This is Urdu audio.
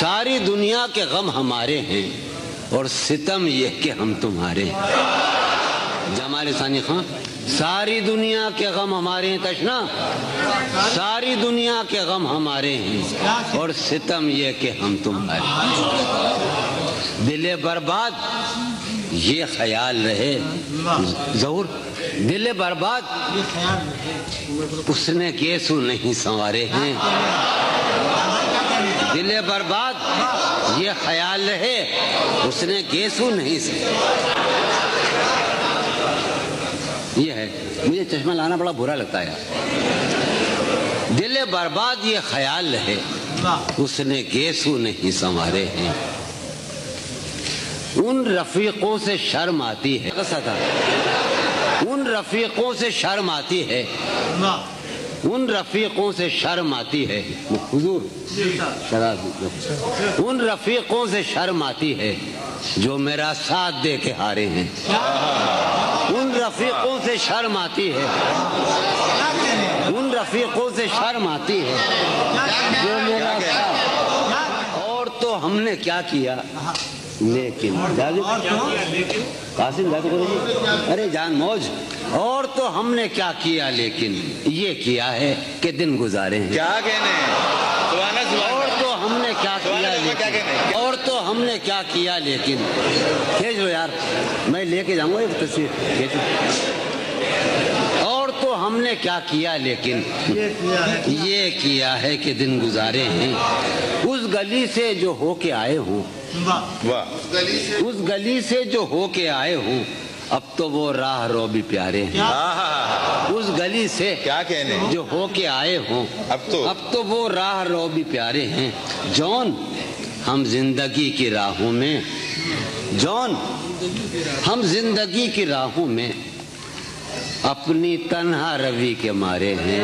ساری دنیا کے غم ہمارے ہیں اور ستم یہ کہ ہم تمہارے ہیں۔ جمال ثانی خان، ساری دنیا کے غم ہمارے ہیں، تشنا ساری دنیا کے غم ہمارے ہیں اور ستم یہ کہ ہم تمہارے ہیں۔ دل برباد یہ خیال رہے، ظہور دل برباد اس نے کیسو نہیں سنوارے ہیں۔ دل برباد یہ خیال رہے، اس نے کیسو نہیں سنوارے۔ یہ ہے، مجھے چشمہ لانا بڑا برا لگتا ہے۔ دل برباد یہ خیال رہے، اس نے کیسو نہیں سنوارے ہیں۔ ان رفیقوں سے شرم آتی ہے، ان رفیقوں سے شرم آتی ہے، ان رفیقوں سے شرم آتی ہے، حضور ان رفیقوں سے شرم آتی ہے جو میرا ساتھ دے کے ہارے ہیں۔ ان رفیقوں سے شرم آتی ہے، ان رفیقوں سے شرم آتی ہے جو میرا ساتھ۔ اور تو ہم نے کیا کیا لیکن قاسم ارے جان موج، اور تو ہم نے کیا کیا لیکن یہ کیا ہے کہ دن گزارے ہیں۔ کیا کہنے اور تو ہم نے کیا کیا لیکن، اور تو ہم نے کیا کیا لیکن، کھینچ لو یار، میں لے کے جاؤں گا ایک تصویر کھینچو۔ اور تو ہم نے کیا کیا لیکن یہ کیا ہے کہ دن گزارے ہیں۔ اس گلی سے جو ہو کے آئے ہوں، اس گلی سے جو ہو کے آئے ہوں، اب تو وہ راہ رو بھی پیارے ہیں۔ اس گلی سے کیا کہنے جو ہو کے آئے ہوں، اب تو وہ راہ رو بھی پیارے ہیں۔ جون ہم زندگی کی راہوں میں، جون ہم زندگی کی راہوں میں اپنی تنہا روی کے مارے ہیں۔